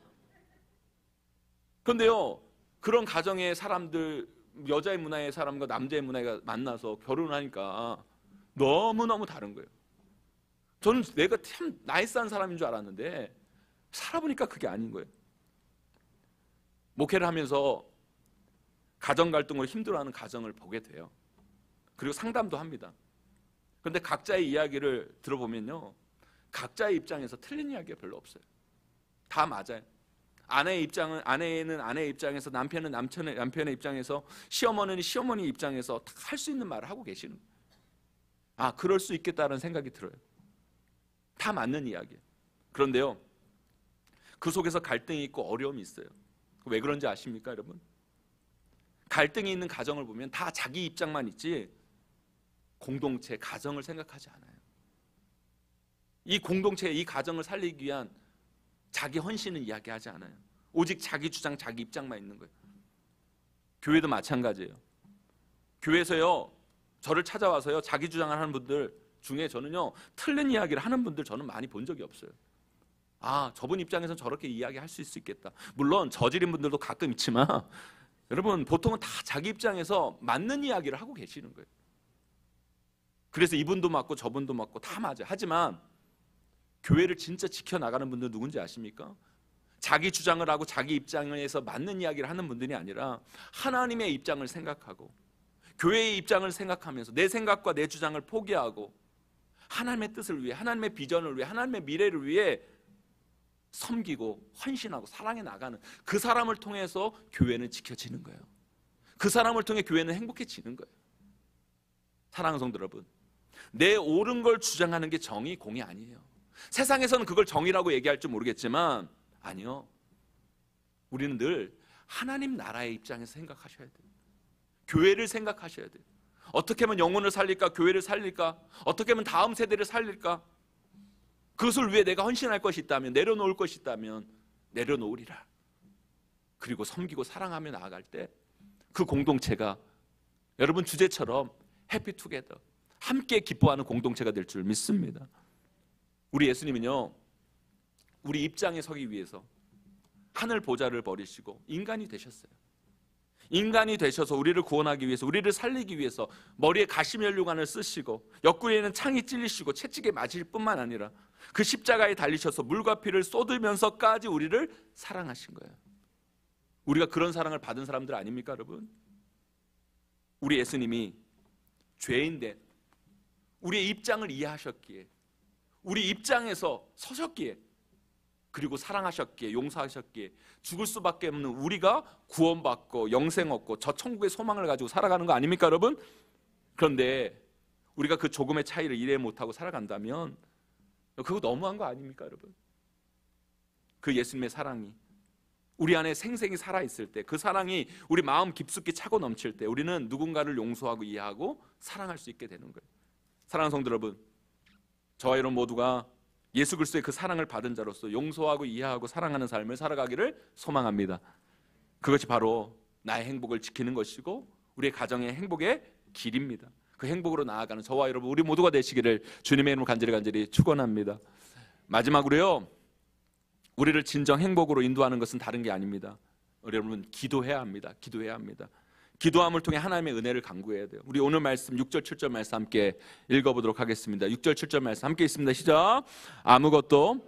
그런데요, 그런 가정의 사람들, 여자의 문화의 사람과 남자의 문화가 만나서 결혼하니까 너무너무 다른 거예요. 저는 내가 참 나이스한 사람인 줄 알았는데 살아보니까 그게 아닌 거예요. 목회를 하면서 가정 갈등으로 힘들어하는 가정을 보게 돼요. 그리고 상담도 합니다. 그런데 각자의 이야기를 들어보면요, 각자의 입장에서 틀린 이야기가 별로 없어요. 다 맞아요. 아내는 아내의 입장에서, 남편은 남편의 입장에서, 시어머니는 시어머니 입장에서 다 할 수 있는 말을 하고 계시는 거예요. 아, 그럴 수 있겠다는 생각이 들어요. 다 맞는 이야기예요. 그런데요, 그 속에서 갈등이 있고 어려움이 있어요. 왜 그런지 아십니까, 여러분? 갈등이 있는 가정을 보면 다 자기 입장만 있지 공동체, 가정을 생각하지 않아요. 이 공동체, 이 가정을 살리기 위한 자기 헌신은 이야기하지 않아요. 오직 자기 주장, 자기 입장만 있는 거예요. 교회도 마찬가지예요. 교회에서요, 저를 찾아와서요, 자기 주장을 하는 분들 중에 저는요, 틀린 이야기를 하는 분들 저는 많이 본 적이 없어요. 아, 저분 입장에서는 저렇게 이야기할 수 있겠다. 물론 저지른 분들도 가끔 있지만 여러분, 보통은 다 자기 입장에서 맞는 이야기를 하고 계시는 거예요. 그래서 이분도 맞고 저분도 맞고 다 맞아요. 하지만 교회를 진짜 지켜나가는 분들 누군지 아십니까? 자기 주장을 하고 자기 입장에서 맞는 이야기를 하는 분들이 아니라 하나님의 입장을 생각하고 교회의 입장을 생각하면서 내 생각과 내 주장을 포기하고 하나님의 뜻을 위해, 하나님의 비전을 위해, 하나님의 미래를 위해 섬기고 헌신하고 사랑해 나가는 그 사람을 통해서 교회는 지켜지는 거예요. 그 사람을 통해 교회는 행복해지는 거예요. 사랑하는 성도 여러분, 내 옳은 걸 주장하는 게 정의, 공의 아니에요. 세상에서는 그걸 정의라고 얘기할지 모르겠지만 아니요, 우리는 늘 하나님 나라의 입장에서 생각하셔야 돼요. 교회를 생각하셔야 돼요. 어떻게 하면 영혼을 살릴까, 교회를 살릴까, 어떻게 하면 다음 세대를 살릴까, 그것을 위해 내가 헌신할 것이 있다면, 내려놓을 것이 있다면 내려놓으리라. 그리고 섬기고 사랑하며 나아갈 때 그 공동체가 여러분 주제처럼 해피투게더, 함께 기뻐하는 공동체가 될 줄 믿습니다. 우리 예수님은요, 우리 입장에 서기 위해서 하늘 보좌를 버리시고 인간이 되셨어요. 인간이 되셔서 우리를 구원하기 위해서, 우리를 살리기 위해서 머리에 가시면류관을 쓰시고 옆구리에는 창이 찔리시고 채찍에 맞을 뿐만 아니라 그 십자가에 달리셔서 물과 피를 쏟으면서까지 우리를 사랑하신 거예요. 우리가 그런 사랑을 받은 사람들 아닙니까, 여러분? 우리 예수님이 죄인된 우리의 입장을 이해하셨기에, 우리 입장에서 서셨기에, 그리고 사랑하셨기에, 용서하셨기에 죽을 수밖에 없는 우리가 구원받고 영생 얻고 저 천국의 소망을 가지고 살아가는 거 아닙니까 여러분? 그런데 우리가 그 조금의 차이를 이해 못하고 살아간다면 그거 너무한 거 아닙니까 여러분? 그 예수님의 사랑이 우리 안에 생생히 살아있을 때, 그 사랑이 우리 마음 깊숙이 차고 넘칠 때 우리는 누군가를 용서하고 이해하고 사랑할 수 있게 되는 거예요. 사랑하는 성도 여러분, 저와 여러분 모두가 예수 그리스도의 그 사랑을 받은 자로서 용서하고 이해하고 사랑하는 삶을 살아가기를 소망합니다. 그것이 바로 나의 행복을 지키는 것이고 우리의 가정의 행복의 길입니다. 그 행복으로 나아가는 저와 여러분 우리 모두가 되시기를 주님의 이름으로 간절히 축원합니다. 마지막으로요, 우리를 진정 행복으로 인도하는 것은 다른 게 아닙니다. 우리 여러분 기도해야 합니다. 기도해야 합니다. 기도함을 통해 하나님의 은혜를 간구해야 돼요. 우리 오늘 말씀 6절 7절 말씀 함께 읽어보도록 하겠습니다. 6절 7절 말씀 함께 있습니다. 시작. 아무것도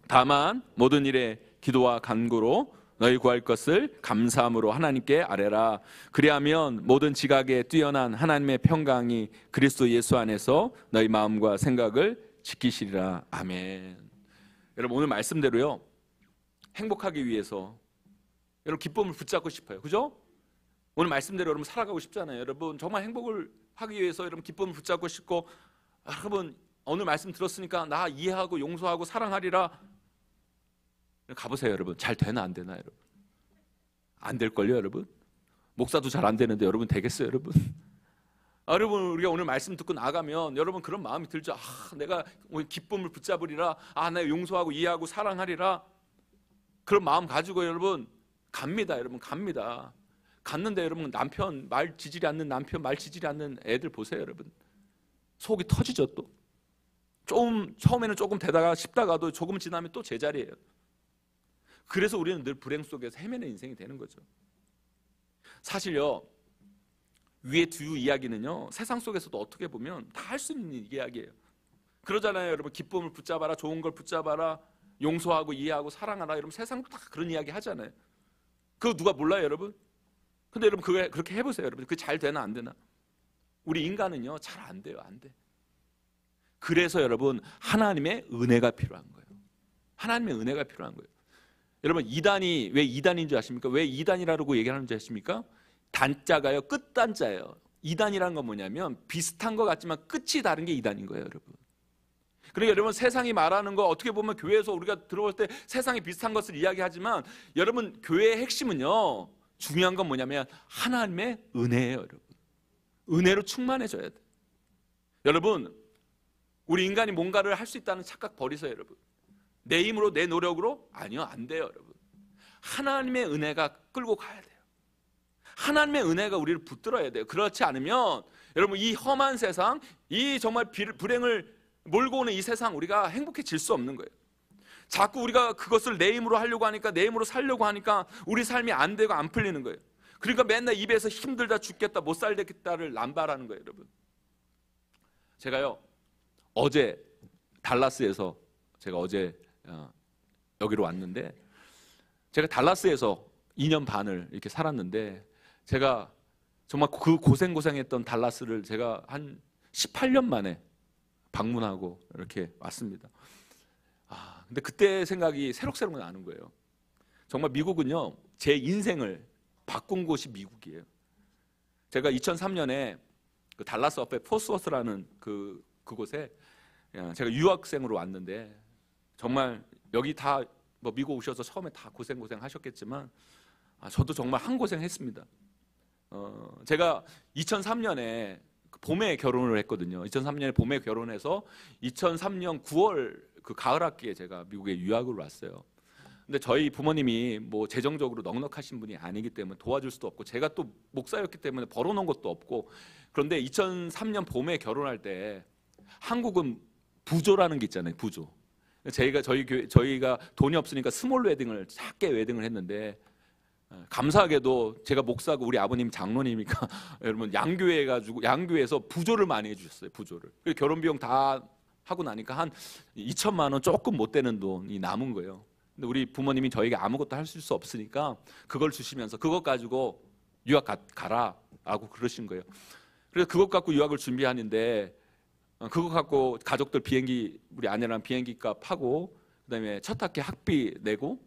다만 모든 일에 기도와 간구로 너희 구할 것을 감사함으로 하나님께 아뢰라. 그리하면 모든 지각에 뛰어난 하나님의 평강이 그리스도 예수 안에서 너희 마음과 생각을 지키시리라. 아멘. 여러분 오늘 말씀대로요, 행복하기 위해서 여러분 기쁨을 붙잡고 싶어요. 그죠? 오늘 말씀대로 여러분 살아가고 싶잖아요. 여러분 정말 행복을 하기 위해서 여러분 기쁨을 붙잡고 싶고, 여러분 오늘 말씀 들었으니까 나 이해하고 용서하고 사랑하리라. 가보세요 여러분. 잘 되나 안 되나 여러분? 안 될걸요 여러분? 목사도 잘 안 되는데 여러분 되겠어요 여러분? 여러분 우리가 오늘 말씀 듣고 나가면 여러분 그런 마음이 들죠. 내가 오늘 기쁨을 붙잡으리라. 내가 용서하고 이해하고 사랑하리라. 그런 마음 가지고 여러분 갑니다. 여러분 갑니다. 갔는데 여러분 남편 말 지지리 않는 남편 말 지지리 않는 애들 보세요 여러분. 속이 터지죠. 또 좀 처음에는 조금 되다가 싶다가도 조금 지나면 또 제자리예요. 그래서 우리는 늘 불행 속에서 헤매는 인생이 되는 거죠. 사실요, 위의 두 이야기는요 세상 속에서도 어떻게 보면 다 할 수 있는 이야기예요. 그러잖아요 여러분. 기쁨을 붙잡아라, 좋은 걸 붙잡아라, 용서하고 이해하고 사랑하라. 여러분 세상도 다 그런 이야기 하잖아요. 그거 누가 몰라요 여러분? 근데 여러분 그렇게 해보세요 여러분. 그게 잘 되나 안 되나? 우리 인간은요 잘 안 돼요. 안 돼. 그래서 여러분 하나님의 은혜가 필요한 거예요. 하나님의 은혜가 필요한 거예요. 여러분 이단이 왜 이단인 줄 아십니까? 왜 이단이라고 얘기하는 줄 아십니까? 단자가요 끝단자예요. 이단이라는 건 뭐냐면 비슷한 것 같지만 끝이 다른 게 이단인 거예요 여러분. 그러니까 여러분 세상이 말하는 거 어떻게 보면 교회에서 우리가 들어올 때 세상이 비슷한 것을 이야기하지만 여러분 교회의 핵심은요 중요한 건 뭐냐면 하나님의 은혜예요 여러분. 은혜로 충만해져야 돼요. 여러분 우리 인간이 뭔가를 할 수 있다는 착각 버리세요 여러분. 내 힘으로 내 노력으로? 아니요 안 돼요 여러분. 하나님의 은혜가 끌고 가야 돼요. 하나님의 은혜가 우리를 붙들어야 돼요. 그렇지 않으면 여러분 이 험한 세상, 이 정말 불행을 몰고 오는 이 세상 우리가 행복해질 수 없는 거예요. 자꾸 우리가 그것을 내 힘으로 하려고 하니까, 내 힘으로 살려고 하니까 우리 삶이 안 되고 안 풀리는 거예요. 그러니까 맨날 입에서 힘들다 죽겠다 못 살겠다를 남발하는 거예요 여러분. 제가요 어제 달라스에서 제가 어제 여기로 왔는데, 제가 달라스에서 2년 반을 이렇게 살았는데 제가 정말 그 고생했던 달라스를 제가 한 18년 만에 방문하고 이렇게 왔습니다. 근데 그때 생각이 새록새록 나는 거예요. 정말 미국은요 제 인생을 바꾼 곳이 미국이에요. 제가 2003년에 그 달라스 옆에 포스워스라는 그곳에 제가 유학생으로 왔는데, 정말 여기 다 뭐 미국 오셔서 처음에 다 고생 하셨겠지만 저도 정말 한 고생했습니다. 제가 2003년에 봄에 결혼을 했거든요. 2003년에 봄에 결혼해서 2003년 9월 그 가을 학기에 제가 미국에 유학을 왔어요. 근데 저희 부모님이 뭐 재정적으로 넉넉하신 분이 아니기 때문에 도와줄 수도 없고, 제가 또 목사였기 때문에 벌어놓은 것도 없고, 그런데 2003년 봄에 결혼할 때 한국은 부조라는 게 있잖아요. 부조. 저희가 돈이 없으니까 스몰 웨딩을 작게 웨딩을 했는데, 감사하게도 제가 목사고 우리 아버님 장로님이니까 여러분 양교회에서 부조를 많이 해주셨어요. 부조를. 결혼 비용 다 하고 나니까 한 2천만 원 조금 못 되는 돈이 남은 거예요. 근데 우리 부모님이 저에게 아무것도 할 수 없으니까 그걸 주시면서 그것 가지고 유학 가라. 하고 그러신 거예요. 그래서 그것 갖고 유학을 준비하는데 그거 갖고 가족들 비행기 우리 아내랑 비행기 값 하고 그다음에 첫 학기 학비 내고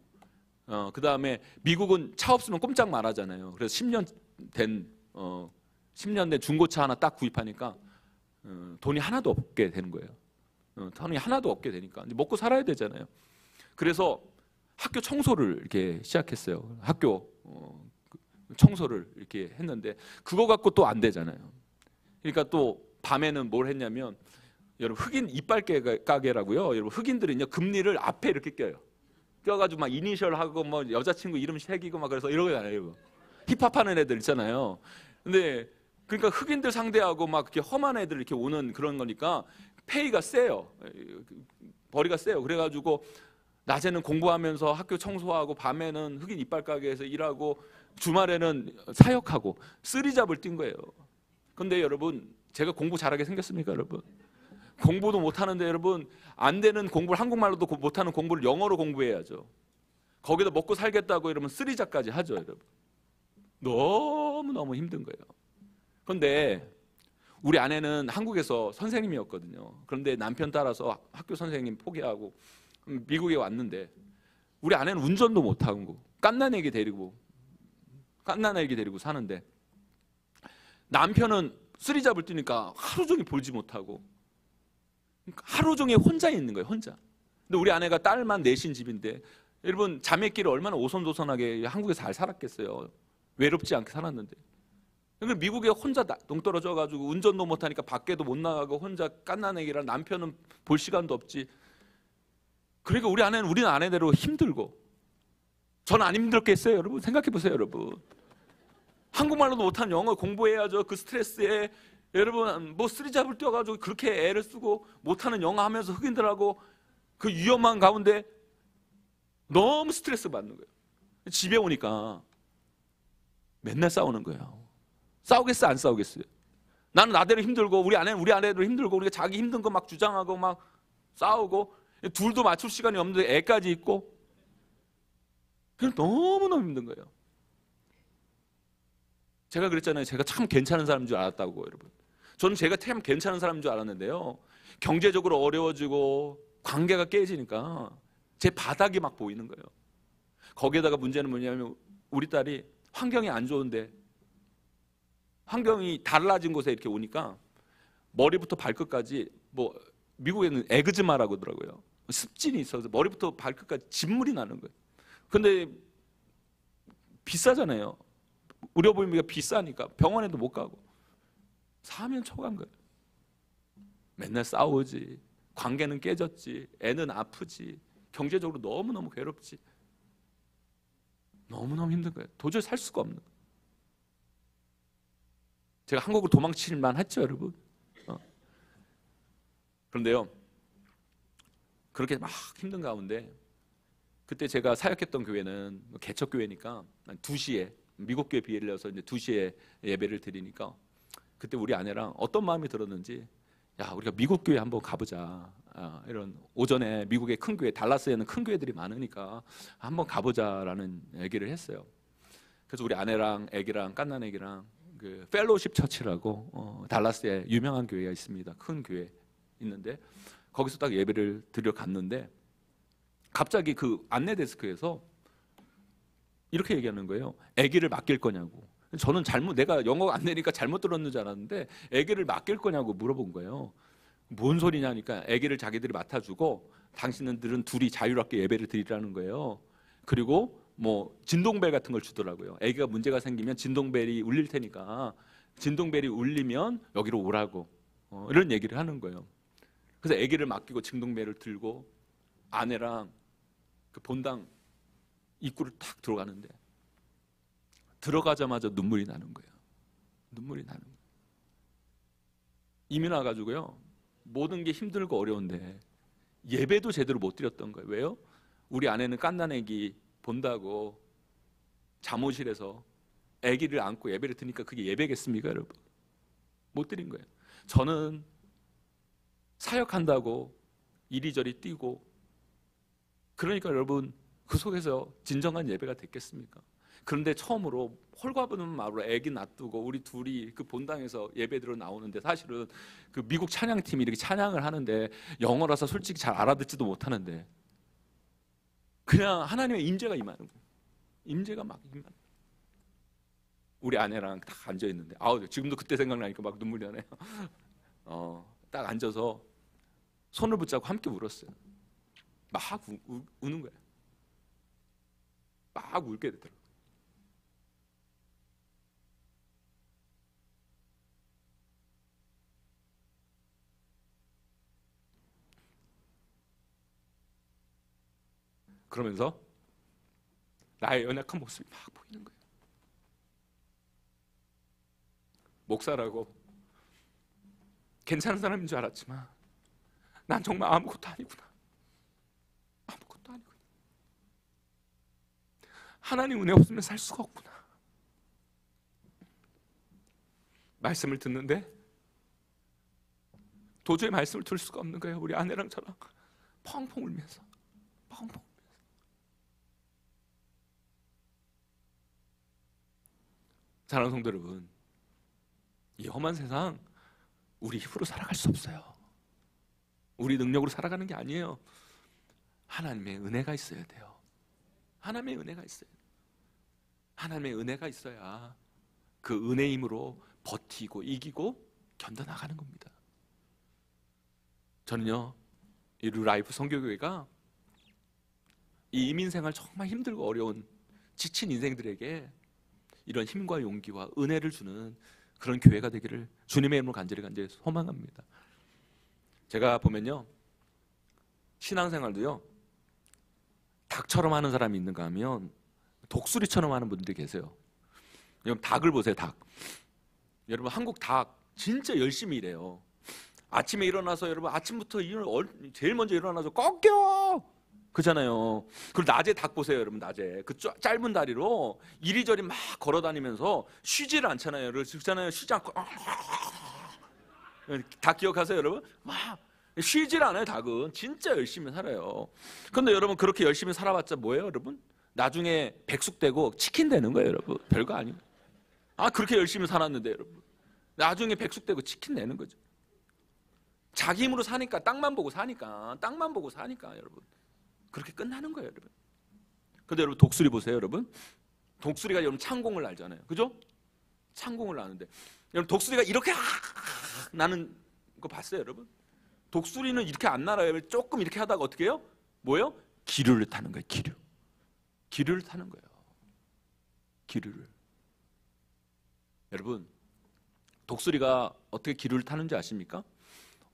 그다음에 미국은 차 없으면 꼼짝 말하잖아요. 그래서 10년 된 10년 된 중고차 하나 딱 구입하니까 돈이 하나도 없게 되는 거예요. 돈이 하나도 없게 되니까 이제 먹고 살아야 되잖아요. 그래서 학교 청소를 이렇게 시작했어요. 학교 청소를 이렇게 했는데 그거 갖고 또 안 되잖아요. 그러니까 또 밤에는 뭘 했냐면 여러분 흑인 이빨 가게라고요. 여러분 흑인들은요 금리를 앞에 이렇게 껴요. 껴가지고 막 이니셜하고 뭐 여자친구 이름 새기고 막 그래서 이러잖아요. 힙합하는 애들 있잖아요. 근데 그러니까 흑인들 상대하고 막 이렇게 험한 애들 이렇게 오는 그런 거니까 페이가 세요. 벌이가 세요. 그래가지고 낮에는 공부하면서 학교 청소하고 밤에는 흑인 이빨 가게에서 일하고 주말에는 사역하고 쓰리잡을 뛴 거예요. 근데 여러분 제가 공부 잘하게 생겼습니까 여러분? 공부도 못하는데 여러분 안 되는 공부를 한국말로도 못하는 공부를 영어로 공부해야죠. 거기다 먹고 살겠다고 여러분 쓰리잡까지 하죠 여러분. 너무너무 힘든 거예요. 그런데 우리 아내는 한국에서 선생님이었거든요. 그런데 남편 따라서 학교 선생님 포기하고 미국에 왔는데 우리 아내는 운전도 못하고 갓난 애기 데리고 사는데 남편은 쓰리잡을 뛰니까 하루 종일 볼지 못하고 하루 종일 혼자 있는 거예요. 혼자. 근데 우리 아내가 딸만 넷인 집인데 여러분 자매끼리 얼마나 오손도손하게 한국에 잘 살았겠어요. 외롭지 않게 살았는데. 그러니까 미국에 혼자 동떨어져 가지고 운전도 못하니까 밖에도 못 나가고 혼자 갓난 애기랑 남편은 볼 시간도 없지. 그러니까 우리는 아내대로 힘들고 저는 안 힘들었겠어요 여러분? 생각해 보세요 여러분. 한국말로도 못하는 영어 공부해야죠. 그 스트레스에 여러분 뭐 쓰리잡을 뛰어가지고 그렇게 애를 쓰고 못하는 영어 하면서 흑인들하고 그 위험한 가운데 너무 스트레스 받는 거예요. 집에 오니까 맨날 싸우는 거예요. 싸우겠어요 안 싸우겠어요? 나는 나대로 힘들고 우리 아내도 힘들고 우리가 자기 힘든 거 막 주장하고 막 싸우고 둘도 맞출 시간이 없는데 애까지 있고 너무너무 힘든 거예요. 제가 그랬잖아요. 제가 참 괜찮은 사람인 줄 알았다고 여러분. 저는 제가 참 괜찮은 사람인 줄 알았는데요. 경제적으로 어려워지고 관계가 깨지니까 제 바닥이 막 보이는 거예요. 거기에다가 문제는 뭐냐면 우리 딸이 환경이 안 좋은데 환경이 달라진 곳에 이렇게 오니까 머리부터 발끝까지 뭐 미국에는 에그즈마라고 하더라고요. 습진이 있어서 머리부터 발끝까지 진물이 나는 거예요. 근데 비싸잖아요. 의료보험비가 비싸니까 병원에도 못 가고 사면 초간 거예요. 맨날 싸우지. 관계는 깨졌지. 애는 아프지. 경제적으로 너무너무 괴롭지. 너무너무 힘든 거예요. 도저히 살 수가 없는 거예요. 제가 한국으로 도망칠 만 했죠 여러분. 그런데요 그렇게 막 힘든 가운데 그때 제가 사역했던 교회는 개척교회니까 2시에 미국 교회 비례를 해서 이제 2시에 예배를 드리니까 그때 우리 아내랑 어떤 마음이 들었는지 야 우리가 미국 교회 한번 가보자. 이런 오전에 미국의 큰 교회 달라스에는 큰 교회들이 많으니까 한번 가보자라는 얘기를 했어요. 그래서 우리 아내랑 애기랑 갓난 애기랑 그 펠로우십 처치라고 달라스에 유명한 교회가 있습니다. 큰 교회 있는데 거기서 딱 예배를 드려 갔는데 갑자기 그 안내 데스크에서 이렇게 얘기하는 거예요. 아기를 맡길 거냐고. 저는 내가 영어가 안 되니까 잘못 들었는 줄 알았는데 아기를 맡길 거냐고 물어본 거예요. 뭔 소리냐니까 아기를 자기들이 맡아주고 당신들은 둘이 자유롭게 예배를 드리라는 거예요. 그리고 뭐 진동벨 같은 걸 주더라고요. 아기가 문제가 생기면 진동벨이 울릴 테니까 진동벨이 울리면 여기로 오라고 이런 얘기를 하는 거예요. 그래서 아기를 맡기고 진동벨을 들고 아내랑 그 본당 입구를 탁 들어가는데 들어가자마자 눈물이 나는 거예요. 눈물이 나는 거예요. 이민 와가지고요 모든 게 힘들고 어려운데 예배도 제대로 못 드렸던 거예요. 왜요? 우리 아내는 갓난 애기 본다고 잠옷실에서 아기를 안고 예배를 드니까 그게 예배겠습니까 여러분? 못 드린 거예요. 저는 사역한다고 이리저리 뛰고 그러니까 여러분 그 속에서 진정한 예배가 됐겠습니까? 그런데 처음으로 홀가분한 마음으로 아기 놔두고 우리 둘이 그 본당에서 예배드려 나오는데, 사실은 그 미국 찬양팀이 이렇게 찬양을 하는데 영어라서 솔직히 잘 알아듣지도 못하는데 그냥 하나님의 임재가 임하는 거예요. 임재가 막 임하는 거예요. 우리 아내랑 딱 앉아 있는데, 지금도 그때 생각나니까 막 눈물이 나네요. 딱 앉아서 손을 붙잡고 함께 울었어요. 막 우는 거예요. 막 울게 되더라고요. 그러면서 나의 연약한 모습이 막 보이는 거예요. 목사라고 괜찮은 사람인 줄 알았지만 난 정말 아무것도 아니구나. 아무것도 아니구나. 하나님 은혜 없으면 살 수가 없구나. 말씀을 듣는데 도저히 말씀을 들을 수가 없는 거예요. 우리 아내랑 저랑 펑펑 울면서 펑펑. 사랑하는 성도 여러분, 이 험한 세상 우리 힘으로 살아갈 수 없어요. 우리 능력으로 살아가는 게 아니에요. 하나님의 은혜가 있어야 돼요. 하나님의 은혜가 있어요. 하나님의 은혜가 있어야 그 은혜 힘으로 버티고 이기고 견뎌나가는 겁니다. 저는요, 이 루라이프 선교교회가 이 이민생활 정말 힘들고 어려운 지친 인생들에게 이런 힘과 용기와 은혜를 주는 그런 교회가 되기를 주님의 이름으로 간절히 소망합니다. 제가 보면요, 신앙생활도요, 닭처럼 하는 사람이 있는가 하면 독수리처럼 하는 분들이 계세요. 여러분 닭을 보세요. 닭. 여러분 한국 닭 진짜 열심히 일해요. 아침에 일어나서 여러분 아침부터 제일 먼저 일어나서 꺾여 그잖아요. 그리고 낮에 닭 보세요. 여러분 낮에 그 짧은 다리로 이리저리 막 걸어 다니면서 쉬지를 않잖아요. 그렇잖아요. 쉬지 않고 닭 기억하세요 여러분? 막 쉬질 않아요. 닭은 진짜 열심히 살아요. 근데 여러분 그렇게 열심히 살아봤자 뭐예요 여러분? 나중에 백숙되고 치킨 되는 거예요 여러분. 별거 아니에요. 그렇게 열심히 살았는데 여러분 나중에 백숙되고 치킨 내는 거죠. 자기 힘으로 사니까 땅만 보고 사니까 여러분 그렇게 끝나는 거예요 여러분. 근데 여러분 독수리 보세요 여러분. 독수리가 여러분 창공을 날잖아요. 그죠? 창공을 나는데 여러분 독수리가 이렇게 나는 거 봤어요 여러분? 독수리는 이렇게 안 날아요. 조금 이렇게 하다가 어떻게 해요? 뭐예요? 기류를 타는 거예요. 기류를 타는 거예요. 기류를. 여러분 독수리가 어떻게 기류를 타는지 아십니까?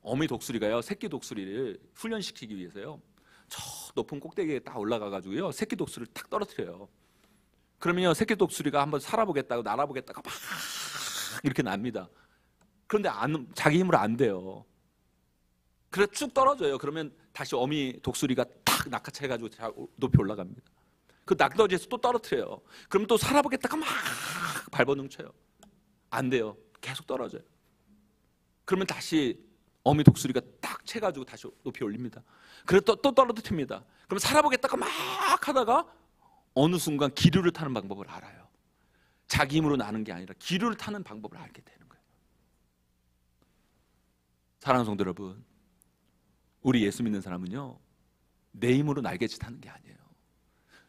어미 독수리가요 새끼 독수리를 훈련시키기 위해서요 저 높은 꼭대기에 딱 올라가가지고요 새끼 독수리를 탁 떨어뜨려요. 그러면요 새끼 독수리가 한번 살아보겠다고 날아보겠다가 막 이렇게 납니다. 그런데 자기 힘으로 안 돼요. 그래서 쭉 떨어져요. 그러면 다시 어미 독수리가 탁 낚아채가지고 높이 올라갑니다. 그 낙더지에서 또 떨어뜨려요. 그럼 또 살아보겠다가 막 발버둥쳐요. 안 돼요. 계속 떨어져요. 그러면 다시 어미 독수리가 딱 채가지고 다시 높이 올립니다. 그래서 또 떨어뜨립니다. 그럼 살아보겠다가 막 하다가 어느 순간 기류를 타는 방법을 알아요. 자기 힘으로 나는 게 아니라 기류를 타는 방법을 알게 되는 거예요. 사랑하는 성도 여러분, 우리 예수 믿는 사람은요 내 힘으로 날개짓 타는 게 아니에요.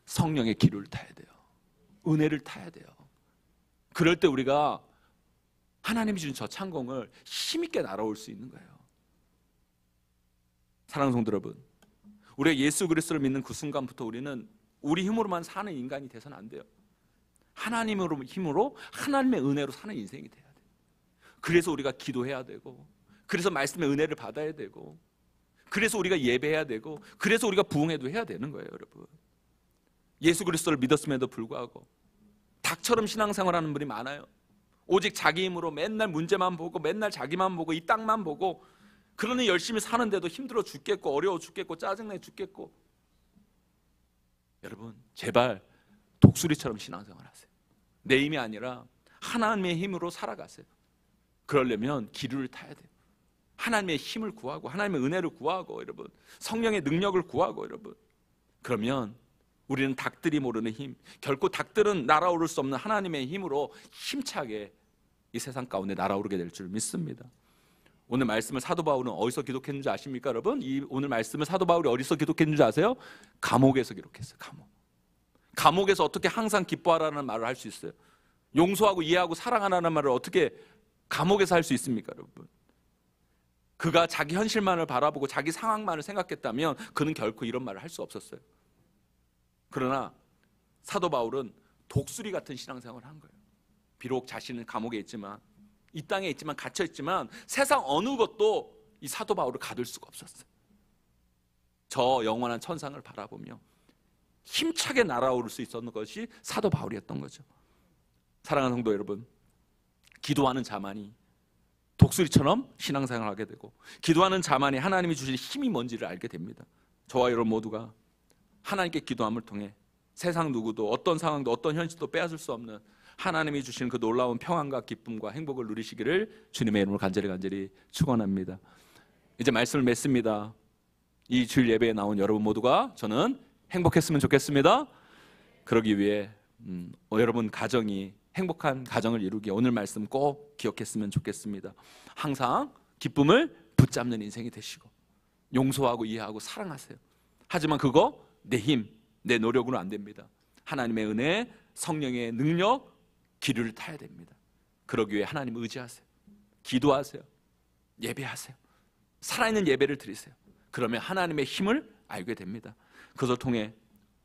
성령의 기류를 타야 돼요. 은혜를 타야 돼요. 그럴 때 우리가 하나님이 주신 저 창공을 힘있게 날아올 수 있는 거예요. 사랑하는 성도 여러분, 우리가 예수 그리스도를 믿는 그 순간부터 우리는 우리 힘으로만 사는 인간이 돼서는 안 돼요. 하나님으로 힘으로 하나님의 은혜로 사는 인생이 돼야 돼요. 그래서 우리가 기도해야 되고, 그래서 말씀의 은혜를 받아야 되고, 그래서 우리가 예배해야 되고, 그래서 우리가 부흥회도 해야 되는 거예요 여러분. 예수 그리스도를 믿었음에도 불구하고 닭처럼 신앙생활하는 분이 많아요. 오직 자기 힘으로 맨날 문제만 보고 맨날 자기만 보고 이 땅만 보고, 그러니 열심히 사는데도 힘들어 죽겠고 어려워 죽겠고 짜증내 죽겠고. 여러분 제발 독수리처럼 신앙생활 하세요. 내 힘이 아니라 하나님의 힘으로 살아가세요. 그러려면 기류를 타야 돼요. 하나님의 힘을 구하고 하나님의 은혜를 구하고 여러분 성령의 능력을 구하고 여러분 그러면 우리는 닭들이 모르는 힘, 결코 닭들은 날아오를 수 없는 하나님의 힘으로 힘차게 이 세상 가운데 날아오르게 될 줄 믿습니다. 오늘 말씀을 사도 바울은 어디서 기록했는지 아십니까, 여러분? 오늘 말씀을 사도 바울이 어디서 기록했는지 아세요? 감옥에서 기록했어요. 감옥에서 어떻게 항상 기뻐하라는 말을 할 수 있어요? 용서하고 이해하고 사랑하라는 말을 어떻게 감옥에서 할 수 있습니까, 여러분? 그가 자기 현실만을 바라보고 자기 상황만을 생각했다면 그는 결코 이런 말을 할 수 없었어요. 그러나 사도 바울은 독수리 같은 신앙생활을 한 거예요. 비록 자신은 감옥에 있지만, 이 땅에 있지만, 갇혀 있지만 세상 어느 것도 이 사도 바울을 가둘 수가 없었어요. 저 영원한 천상을 바라보며 힘차게 날아오를 수 있었는 것이 사도 바울이었던 거죠. 사랑하는 성도 여러분, 기도하는 자만이 독수리처럼 신앙생활을 하게 되고, 기도하는 자만이 하나님이 주신 힘이 뭔지를 알게 됩니다. 저와 여러분 모두가 하나님께 기도함을 통해 세상 누구도 어떤 상황도 어떤 현실도 빼앗을 수 없는 하나님이 주신 그 놀라운 평안과 기쁨과 행복을 누리시기를 주님의 이름으로 간절히 축원합니다. 이제 말씀을 맺습니다. 이 주일 예배에 나온 여러분 모두가 저는 행복했으면 좋겠습니다. 그러기 위해 여러분 가정이 행복한 가정을 이루기에 오늘 말씀 꼭 기억했으면 좋겠습니다. 항상 기쁨을 붙잡는 인생이 되시고 용서하고 이해하고 사랑하세요. 하지만 그거 내 힘, 내 노력으로 안 됩니다. 하나님의 은혜, 성령의 능력, 기류를 타야 됩니다. 그러기 위해 하나님 의지하세요. 기도하세요. 예배하세요. 살아있는 예배를 드리세요. 그러면 하나님의 힘을 알게 됩니다. 그것을 통해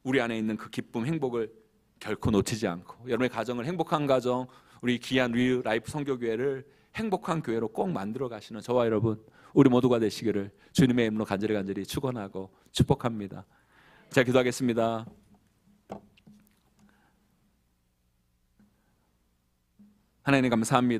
우리 안에 있는 그 기쁨, 행복을 결코 놓치지 않고 여러분의 가정을 행복한 가정, 우리 귀한 리라이프 선교교회를 행복한 교회로 꼭 만들어 가시는 저와 여러분 우리 모두가 되시기를 주님의 이름으로 간절히 축원하고 축복합니다. 제가 기도하겠습니다. 하나님 감사합니다.